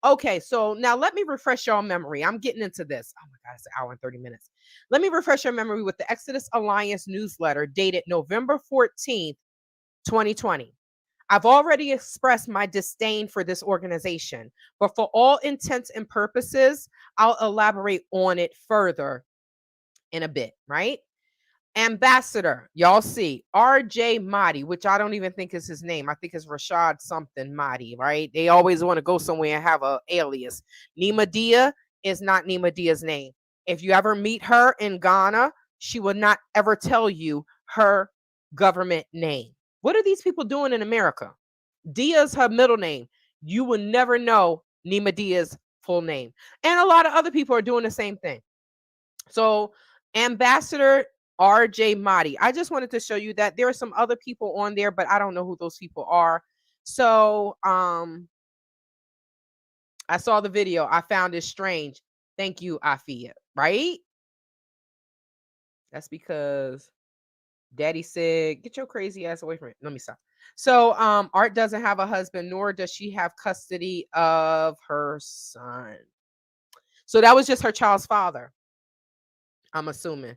Okay, so now let me refresh your memory. I'm getting into this. Oh my God, it's an hour and 30 minutes. Let me refresh your memory with the Exodus Alliance newsletter dated November 14th, 2020. I've already expressed my disdain for this organization, but for all intents and purposes, I'll elaborate on it further in a bit, right? Ambassador, y'all see, RJ Mahdi, which I don't even think is his name. I think it's Rashad something Mahdi, right? They always want to go somewhere and have an alias. Nima Dia is not Nima Dia's name. If you ever meet her in Ghana, she will not ever tell you her government name. What are these people doing in America? Dia is her middle name. You will never know Nima Dia's full name. And a lot of other people are doing the same thing. So, Ambassador RJ Mahdi. I just wanted to show you that there are some other people on there, but I don't know who those people are. So, I saw the video. I found it strange. Thank you, Afia. Right? That's because Daddy said, "Get your crazy ass away from it." Let me stop. So, Art doesn't have a husband, nor does she have custody of her son. So that was just her child's father, I'm assuming.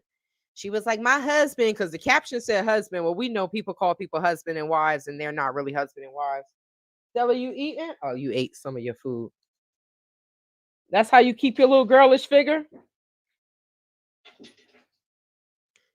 She was like, "My husband," because the caption said husband. Well, we know people call people husband and wives, and they're not really husband and wives. Stella, you eating? Oh, you ate some of your food. That's how you keep your little girlish figure?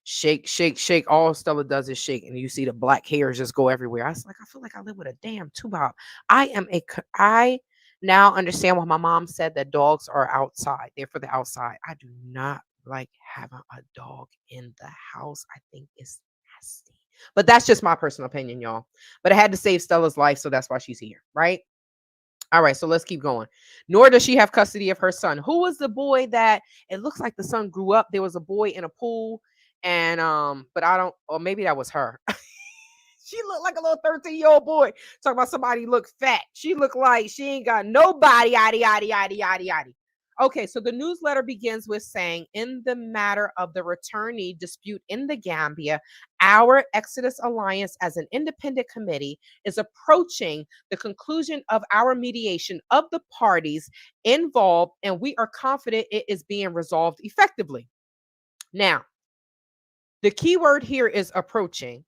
Shake, shake, shake. All Stella does is shake, and you see the black hairs just go everywhere. I was like, I feel like I live with a damn tuba. I now understand why my mom said that dogs are outside. They're for the outside. I do not like having a dog in the house. I think it's nasty. But that's just my personal opinion, y'all. But I had to save Stella's life, so that's why she's here, right? All right, so let's keep going. Nor does she have custody of her son. Who was the boy that it looks like the son grew up? There was a boy in a pool, and but I don't, or maybe that was her. She looked like a little 13-year-old boy. Talking about somebody look fat. She looked like she ain't got nobody, yaddy, yaddy, yaddy, yaddy, yaddy. Okay, so the newsletter begins with saying, in the matter of the returnee dispute in the Gambia, our Exodus Alliance as an independent committee is approaching the conclusion of our mediation of the parties involved, and we are confident it is being resolved effectively. Now, the key word here is approaching,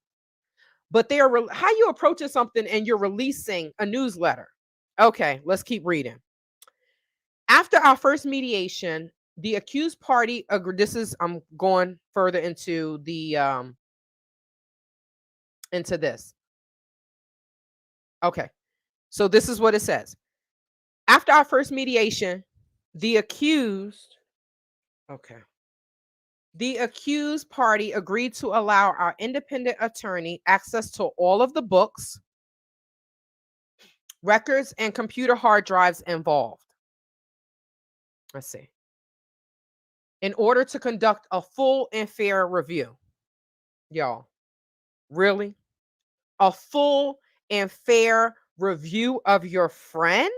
but they are how you approaching something and you're releasing a newsletter. Okay, let's keep reading. After our first mediation, the accused party agreed. This is, I'm going further into the into this. Okay. So this is what it says. After our first mediation, the accused party agreed to allow our independent attorney access to all of the books, records, and computer hard drives involved. Let's see. In order to conduct a full and fair review. Y'all, really? A full and fair review of your friend?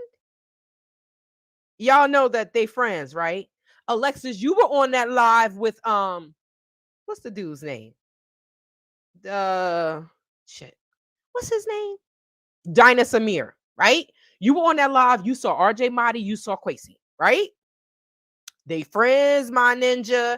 Y'all know that they friends, right? Alexis, you were on that live with what's the dude's name? Shit. What's his name? Dinah Samir, right? You were on that live, you saw RJ Mahdi, you saw Quasi, right? They friends, my ninja.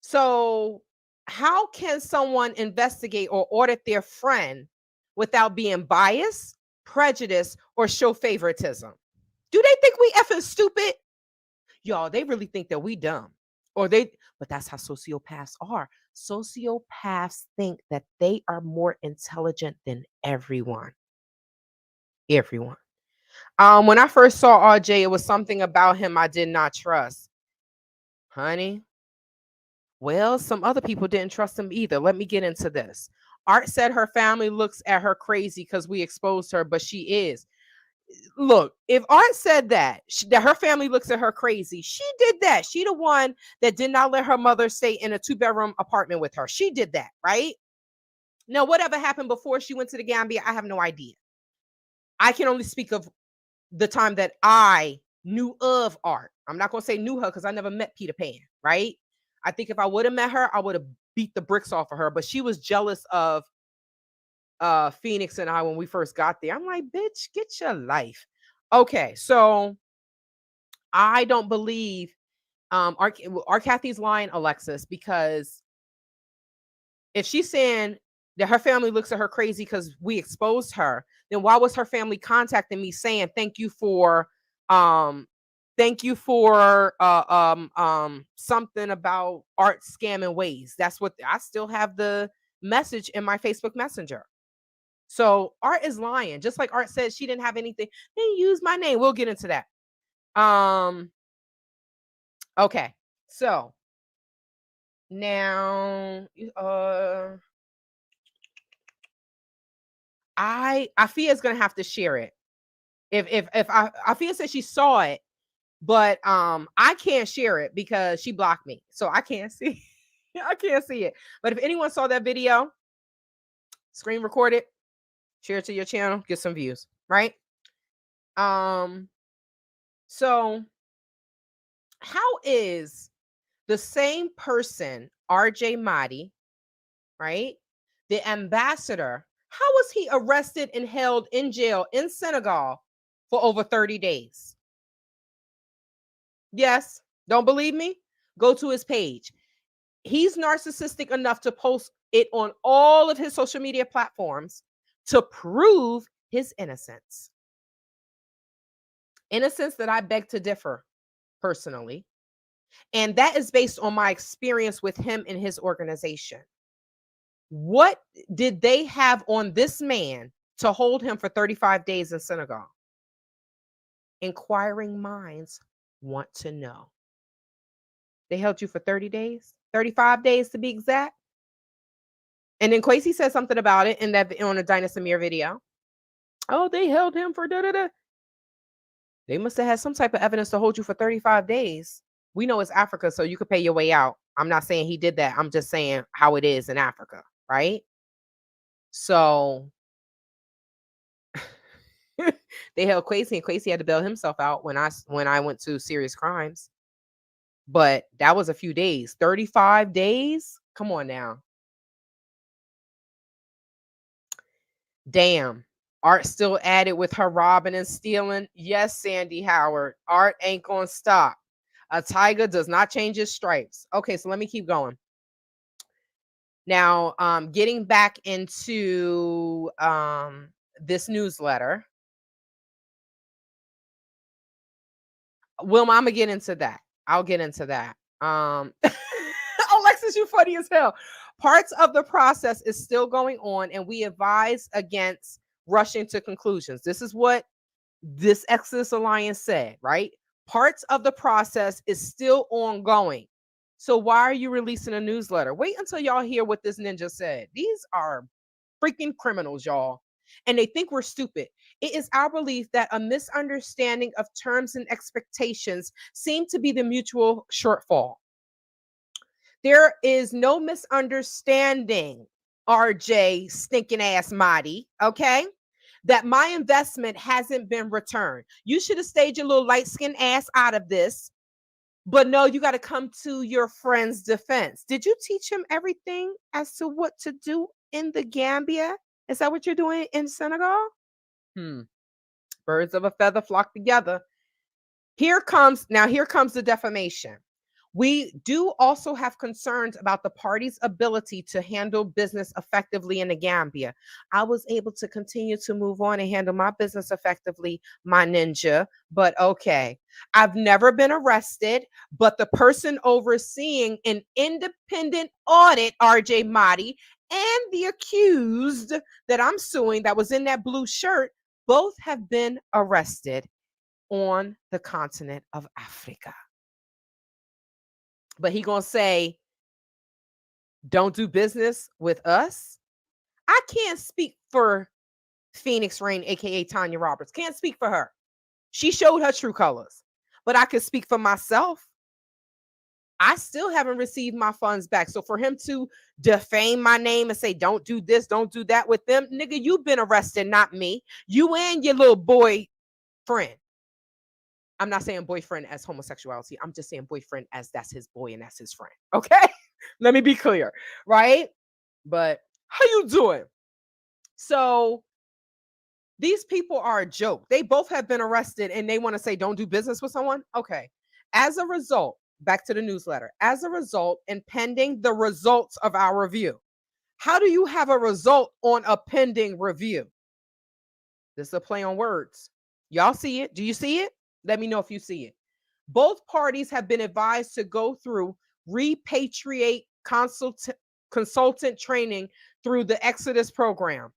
So how can someone investigate or audit their friend without being biased, prejudiced, or show favoritism? Do they think we effing stupid? Y'all, they really think that we dumb. But that's how sociopaths are. Sociopaths think that they are more intelligent than everyone. Everyone. When I first saw RJ, it was something about him I did not trust. Honey, well, some other people didn't trust him either. Let me get into this. Art said her family looks at her crazy because we exposed her, but she is. Look, if Art said that her family looks at her crazy, she did that. She the one that did not let her mother stay in a 2-bedroom apartment with her. She did that, right? Now, whatever happened before she went to the Gambia, I have no idea. I can only speak of the time that I knew of Art. I'm not going to say knew her because I never met Peter Pan, right? I think if I would have met her, I would have beat the bricks off of her, but she was jealous of Phoenix and I when we first got there. I'm like, bitch, get your life. Okay, so I don't believe our Kathy's lying, Alexis, because if she's saying that her family looks at her crazy because we exposed her, then why was her family contacting me saying um thank you for something about art scamming ways? That's what I still have the message in my Facebook Messenger. So Art is lying. Just like Art said she didn't have anything. They use my name. We'll get into that. Okay. So now Afia is gonna have to share it. If Afia says she saw it, but I can't share it because she blocked me. So I can't see. I can't see it. But if anyone saw that video, screen record it, share it to your channel, get some views, right? So how is the same person, RJ Mahdi, right? The ambassador, how was he arrested and held in jail in Senegal for over 30 days? Yes, don't believe me? Go to his page. He's narcissistic enough to post it on all of his social media platforms to prove his innocence. Innocence that I beg to differ personally. And that is based on my experience with him and his organization. What did they have on this man to hold him for 35 days in Senegal? Inquiring minds want to know. They held you for 30 days, 35 days to be exact. And then Kwesi said something about it in that on a Dinah Samir video. Oh, they held him for da-da-da. They must have had some type of evidence to hold you for 35 days. We know it's Africa, so you could pay your way out. I'm not saying he did that. I'm just saying how it is in Africa, right? So they held Kwesi, and Kwesi had to bail himself out when I went to Serious Crimes. But that was a few days. 35 days? Come on now. Damn. Art still at it with her robbing and stealing. Yes, Sandy Howard. Art ain't gonna stop. A tiger does not change his stripes. Okay, so let me keep going. Now, getting back into this newsletter. Wilma, I'm gonna get into that. I'll get into that. Alexis, you funny as hell. Parts of the process is still going on, and we advise against rushing to conclusions. This is what this Exodus Alliance said, right? Parts of the process is still ongoing. So why are you releasing a newsletter? Wait until y'all hear what this ninja said. These are freaking criminals, y'all. And they think we're stupid. It is our belief that a misunderstanding of terms and expectations seem to be the mutual shortfall. There is no misunderstanding, RJ stinking ass Mahdi, okay? That my investment hasn't been returned. You should have stayed your little light-skinned ass out of this. But no, you got to come to your friend's defense. Did you teach him everything as to what to do in the Gambia? Is that what you're doing in Senegal? Birds of a feather flock together. Here comes the defamation. We do also have concerns about the party's ability to handle business effectively in the Gambia. I was able to continue to move on and handle my business effectively, my ninja, but okay. I've never been arrested, but the person overseeing an independent audit, RJ Mahdi, and the accused that I'm suing that was in that blue shirt, both have been arrested on the continent of Africa. But he gonna say, don't do business with us? I can't speak for Phoenix Rain, aka Tanya Roberts. Can't speak for her. She showed her true colors. But I could speak for myself. I still haven't received my funds back. So for him to defame my name and say, don't do this, don't do that with them, nigga, you've been arrested, not me. You and your little boy friend. I'm not saying boyfriend as homosexuality. I'm just saying boyfriend as that's his boy and that's his friend. Okay? Let me be clear, right? But how you doing? So these people are a joke. They both have been arrested and they want to say don't do business with someone. Okay. As a result, back to the newsletter. As a result, and pending the results of our review. How do you have a result on a pending review? This is a play on words. Y'all see it? Do you see it? Let me know if you see it. Both parties have been advised to go through repatriate consultant training through the Exodus program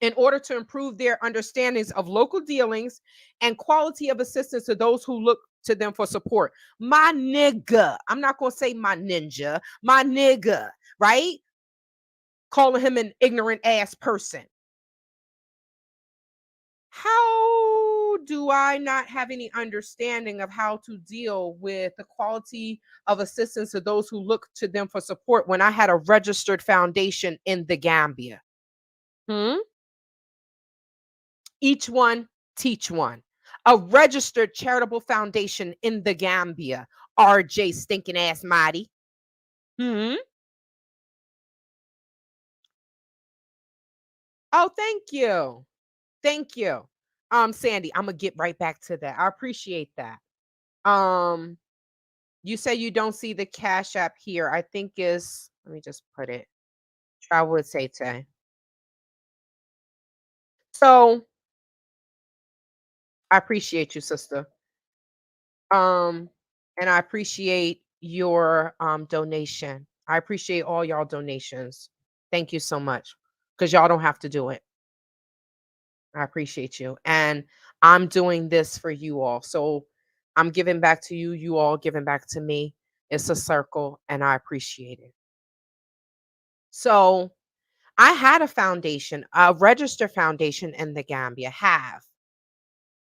in order to improve their understandings of local dealings and quality of assistance to those who look to them for support. My nigga, I'm not going to say my ninja, my nigga, right? Calling him an ignorant ass person. How do I not have any understanding of how to deal with the quality of assistance to those who look to them for support when I had a registered foundation in the Gambia? Hmm? Each one, teach one. A registered charitable foundation in the Gambia. RJ stinking ass Mahdi. Hmm? Oh, thank you. Thank you. Sandy, I'm gonna get right back to that. I appreciate that. Um, you say you don't see the Cash App here. I think is let me just put it. Travel with TayTay. So I appreciate you, sister. Um, and I appreciate your donation. I appreciate all y'all donations. Thank you so much. Because y'all don't have to do it. I appreciate you. And I'm doing this for you all. So I'm giving back to you, you all giving back to me. It's a circle and I appreciate it. So I had a foundation, a registered foundation in the Gambia. Have.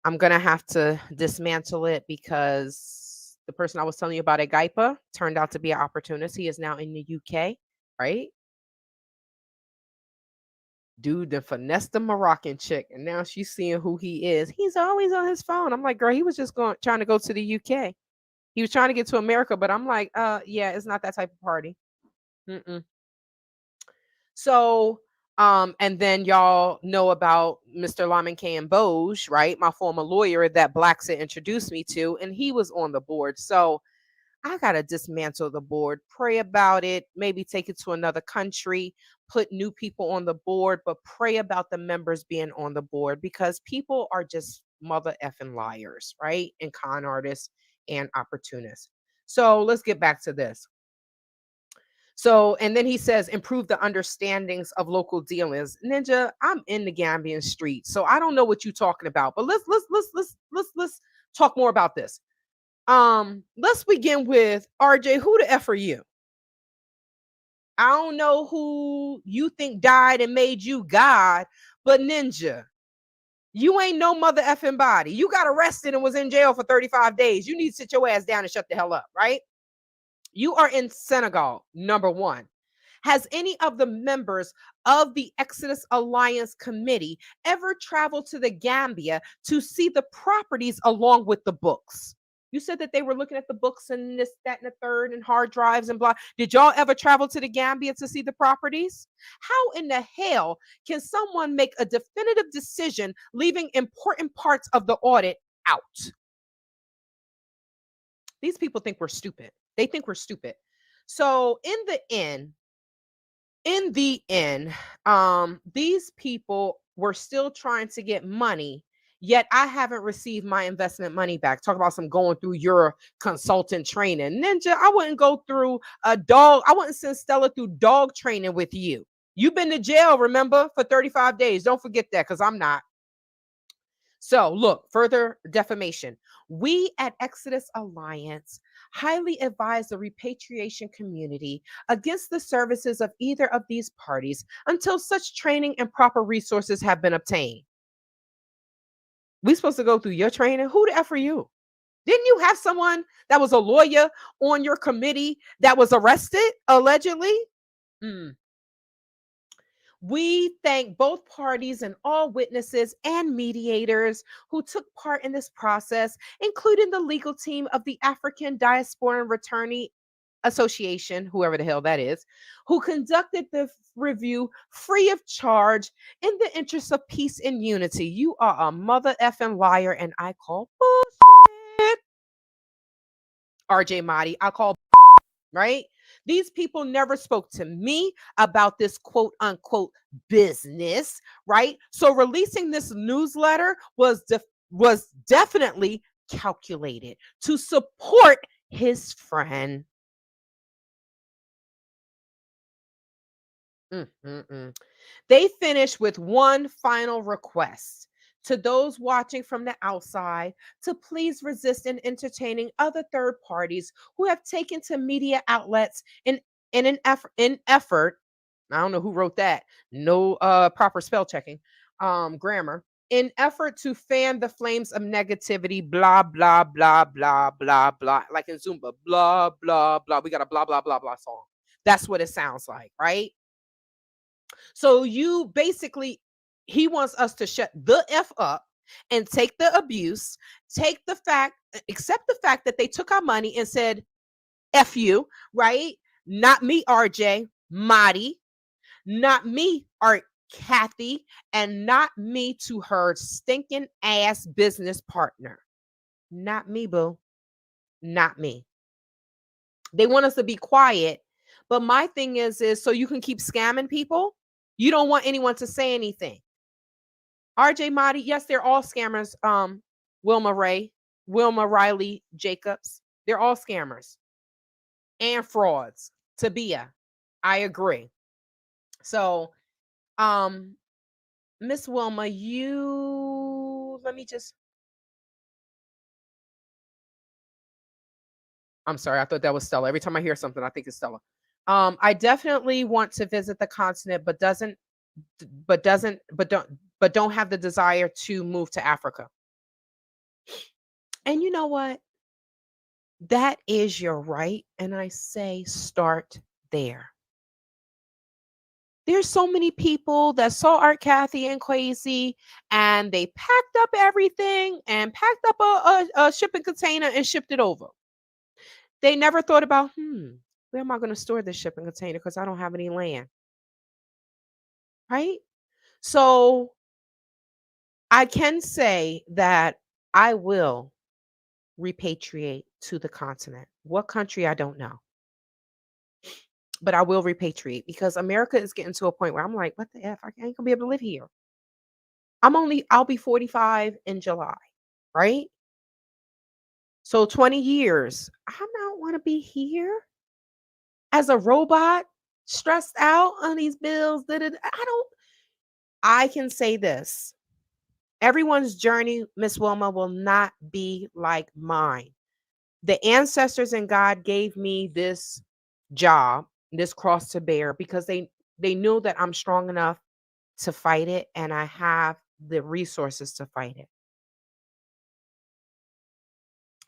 I'm gonna have to dismantle it because the person I was telling you about at Gaipa turned out to be an opportunist. He is now in the UK, right? Dude, the finesse the Moroccan chick, and now she's seeing who he is. He's always on his phone. I'm like, girl, he was just going trying to go to the UK. He was trying to get to America, but I'm like, yeah, it's not that type of party. Mm-mm. So, and then y'all know about Mr. Lamin K. and Boge, right? My former lawyer that Blackson introduced me to, and he was on the board. So I gotta dismantle the board, pray about it, maybe take it to another country, put new people on the board, but pray about the members being on the board because people are just mother effing liars, right? And con artists and opportunists. So let's get back to this. So, and then he says, improve the understandings of local dealings. Ninja, I'm in the Gambian street, so I don't know what you're talking about. But let's talk more about this. Let's begin with RJ. Who the F are you? I don't know who you think died and made you God, but Ninja, you ain't no mother effing body. You got arrested and was in jail for 35 days. You need to sit your ass down and shut the hell up, right? You are in Senegal, number one. Has any of the members of the Exodus Alliance Committee ever traveled to the Gambia to see the properties along with the books? You said that they were looking at the books and this, that, and the third, and hard drives and blah. Did y'all ever travel to the Gambia to see the properties? How in the hell can someone make a definitive decision leaving important parts of the audit out? These people think we're stupid. They think we're stupid. So in the end, these people were still trying to get money, yet I haven't received my investment money back. Talk about some going through your consultant training. Ninja, I wouldn't go through I wouldn't send Stella through dog training with you. You've been to jail, remember, for 35 days. Don't forget that because I'm not. So, look, further defamation. We at Exodus Alliance highly advise the repatriation community against the services of either of these parties until such training and proper resources have been obtained. We supposed to go through your training? Who the F are you? Didn't you have someone that was a lawyer on your committee that was arrested, allegedly? Mm. We thank both parties and all witnesses and mediators who took part in this process, including the legal team of the African Diasporan Returnee Association, whoever the hell that is, who conducted the review free of charge in the interest of peace and unity. You are a mother effing liar, and I call bullshit. RJ Mahdi, I call right? These people never spoke to me about this quote unquote business, right? So releasing this newsletter was definitely calculated to support his friend. Mm-mm-mm. They finish with one final request to those watching from the outside to please resist in entertaining other third parties who have taken to media outlets in an effort. I don't know who wrote that. No proper spell checking, grammar. In effort to fan the flames of negativity, blah blah blah blah blah blah, like in Zumba, blah blah blah. We got a blah blah blah blah song. That's what it sounds like, right? So you basically, he wants us to shut the F up and take the abuse, take the fact, accept the fact that they took our money and said, F you, right? Not me, RJ, Mahdi, not me, Art Kathy, and not me to her stinking ass business partner. Not me, boo. Not me. They want us to be quiet. But my thing is so you can keep scamming people. You don't want anyone to say anything. RJ Mahdi, yes, they're all scammers. Wilma Riley Jacobs, they're all scammers and frauds. Tabia, I agree. So, Miss Wilma, let me just. I'm sorry, I thought that was Stella. Every time I hear something, I think it's Stella. I definitely want to visit the continent, but don't have the desire to move to Africa. And you know what? That is your right. And I say start there. There's so many people that saw Art Kathy and Quasi, and they packed up everything and packed up a shipping container and shipped it over. They never thought about, where am I going to store this shipping container? Because I don't have any land. Right? So I can say that I will repatriate to the continent. What country, I don't know. But I will repatriate because America is getting to a point where I'm like, what the F? I ain't gonna be able to live here. I'll be 45 in July, right? So 20 years. I don't want to be here as a robot, stressed out on these bills. I can say this. Everyone's journey, Miss Wilma, will not be like mine. The ancestors and God gave me this job, this cross to bear, because they knew that I'm strong enough to fight it and I have the resources to fight it.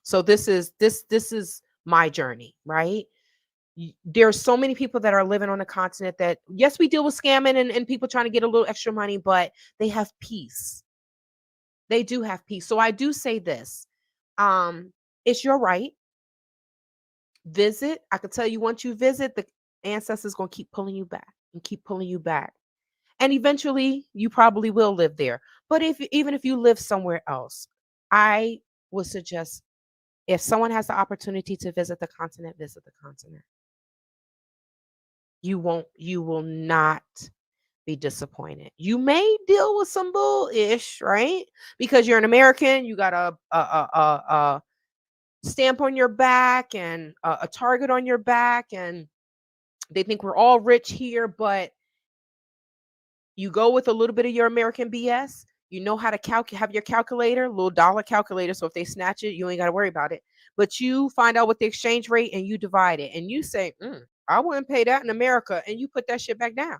So this is my journey, right? There's so many people that are living on the continent that, yes, we deal with scamming and people trying to get a little extra money, but they have peace. They do have peace. So I do say this. It's your right. Visit. I can tell you, once you visit, the ancestors going to keep pulling you back and keep pulling you back. And eventually you probably will live there. But even if you live somewhere else, I would suggest, if someone has the opportunity to visit the continent, visit the continent. You will not be disappointed. You may deal with some bullish, right? Because you're an American, you got a stamp on your back and a target on your back, and they think we're all rich here, but you go with a little bit of your American BS. You know how to have your calculator, little dollar calculator. So if they snatch it, you ain't got to worry about it. But you find out what the exchange rate and you divide it. And you say, I wouldn't pay that in America. And you put that shit back down.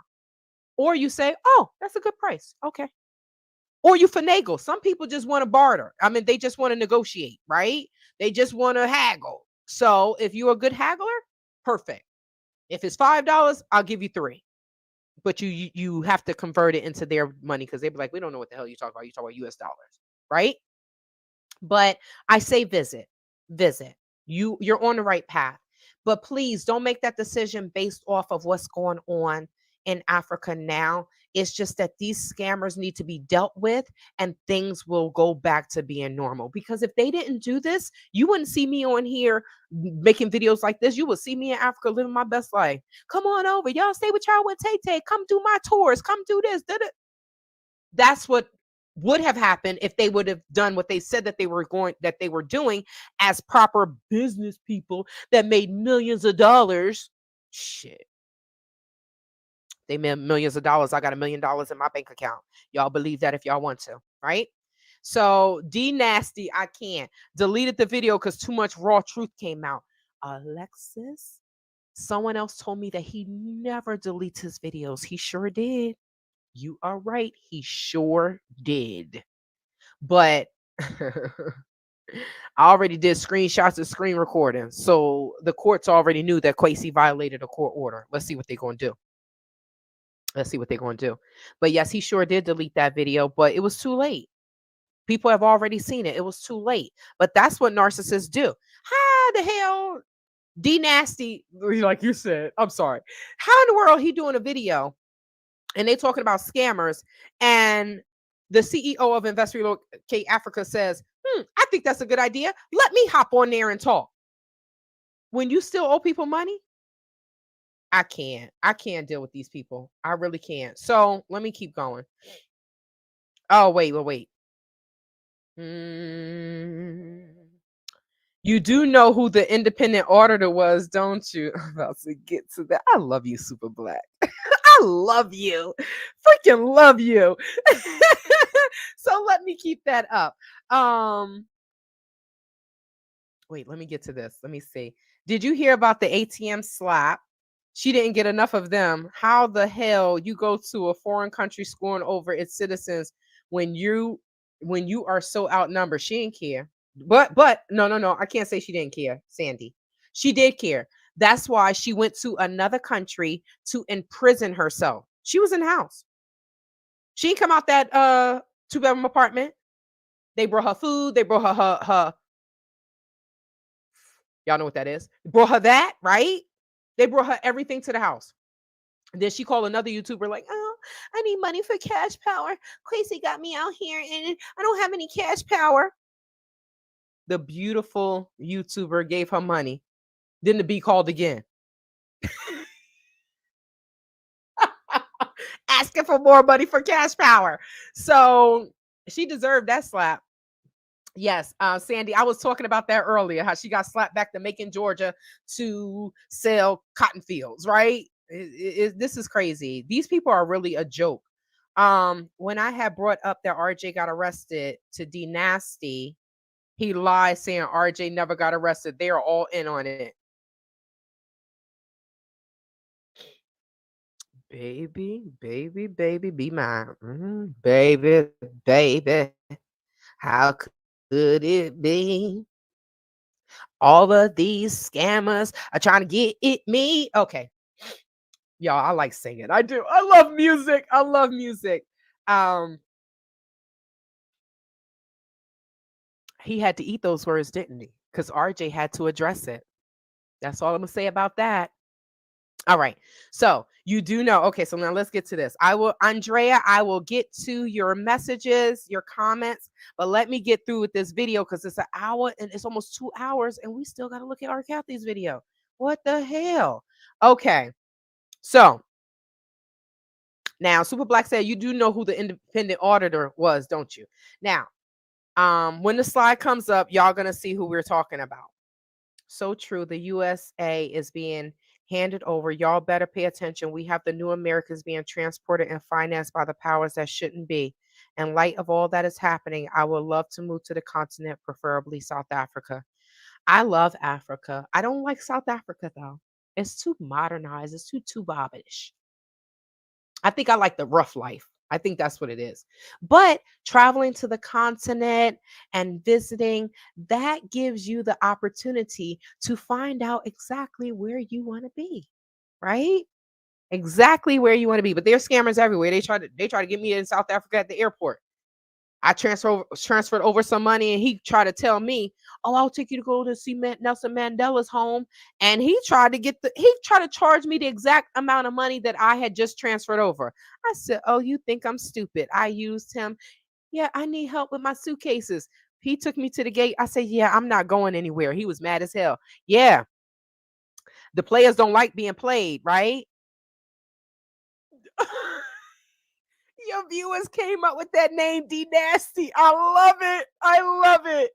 Or you say, oh, that's a good price. Okay. Or you finagle. Some people just want to barter. I mean, they just want to negotiate, right? They just want to haggle. So if you're a good haggler, perfect. If it's $5, I'll give you $3. But you have to convert it into their money, because they'd be like, we don't know what the hell you talk about. You talk about US dollars, right? But I say visit. You're on the right path. But please don't make that decision based off of what's going on in Africa now. It's just that these scammers need to be dealt with and things will go back to being normal. Because if they didn't do this, you wouldn't see me on here making videos like this. You would see me in Africa living my best life. Come on over. Y'all stay with y'all with TayTay. Come do my tours. Come do this. That's what would have happened if they would have done what they said that they were doing as proper business people that made millions of dollars. Shit. They made millions of dollars. I got $1 million in my bank account. Y'all believe that if y'all want to, right? So D Nasty, I can't. Deleted the video because too much raw truth came out. Alexis, someone else told me that he never deletes his videos. He sure did. You are right. He sure did. But I already did screenshots and screen recording. So the courts already knew that Quasi violated a court order. Let's see what they're going to do. Let's see what they're going to do. But yes, he sure did delete that video, but it was too late. People have already seen it. It was too late. But that's what narcissists do. How the hell D Nasty, like you said, I'm sorry. How in the world he doing a video and they talking about scammers and the CEO of Invest Relocate Africa says, I think that's a good idea. Let me hop on there and talk. When you still owe people money, I can't deal with these people. I really can't. So let me keep going. Oh, wait. You do know who the independent auditor was, don't you? I'm about to get to that. I love you, Super Black. I love you. Freaking love you. So let me keep that up. Wait, let me get to this. Let me see. Did you hear about the ATM slap? She didn't get enough of them. How the hell you go to a foreign country scoring over its citizens when you are so outnumbered? She didn't care. But no. I can't say she didn't care, Sandy. She did care. That's why she went to another country to imprison herself. She was in the house. She didn't come out that 2-bedroom apartment. They brought her food. They brought her y'all know what that is. They brought her that, right? They brought her everything to the house. And then she called another YouTuber like, oh, I need money for cash power. Quasi got me out here and I don't have any cash power. The beautiful YouTuber gave her money. Then the B called again. Asking for more money for cash power. So she deserved that slap. Yes, Sandy, I was talking about that earlier, how she got slapped back to Macon, Georgia to sell cotton fields, right? This is crazy. These people are really a joke. When I had brought up that RJ got arrested to D Nasty, he lied saying RJ never got arrested. They are all in on it. Baby, be mine. Baby, how could it be? All of these scammers are trying to get me. Okay. Y'all, I like singing. I do. I love music. He had to eat those words, didn't he? Because RJ had to address it. That's all I'm gonna say about that. All right. So you do know. Okay, so now let's get to this. Andrea, I will get to your messages, your comments, but let me get through with this video because it's an hour and it's almost 2 hours, and we still gotta look at our Kathy's video. What the hell? Okay. So now Super Black said you do know who the independent auditor was, don't you? Now, when the slide comes up, y'all gonna see who we're talking about. So true. The USA is being handed over. Y'all better pay attention. We have the new Americans being transported and financed by the powers that shouldn't be. In light of all that is happening, I would love to move to the continent, preferably South Africa. I love Africa. I don't like South Africa though. It's too modernized. It's too bobbish. I think I like the rough life. I think that's what it is. But traveling to the continent and visiting, that gives you the opportunity to find out exactly where you want to be, right? Exactly where you want to be. But there's scammers everywhere. They try to get me in South Africa at the airport. I transferred over some money, and he tried to tell me, "Oh, I'll take you to go to see Nelson Mandela's home." And he tried to charge me the exact amount of money that I had just transferred over. I said, "Oh, you think I'm stupid? I used him. Yeah, I need help with my suitcases." He took me to the gate. I said, "Yeah, I'm not going anywhere." He was mad as hell. Yeah, the players don't like being played, right? Your viewers came up with that name, D Nasty. I love it. I love it.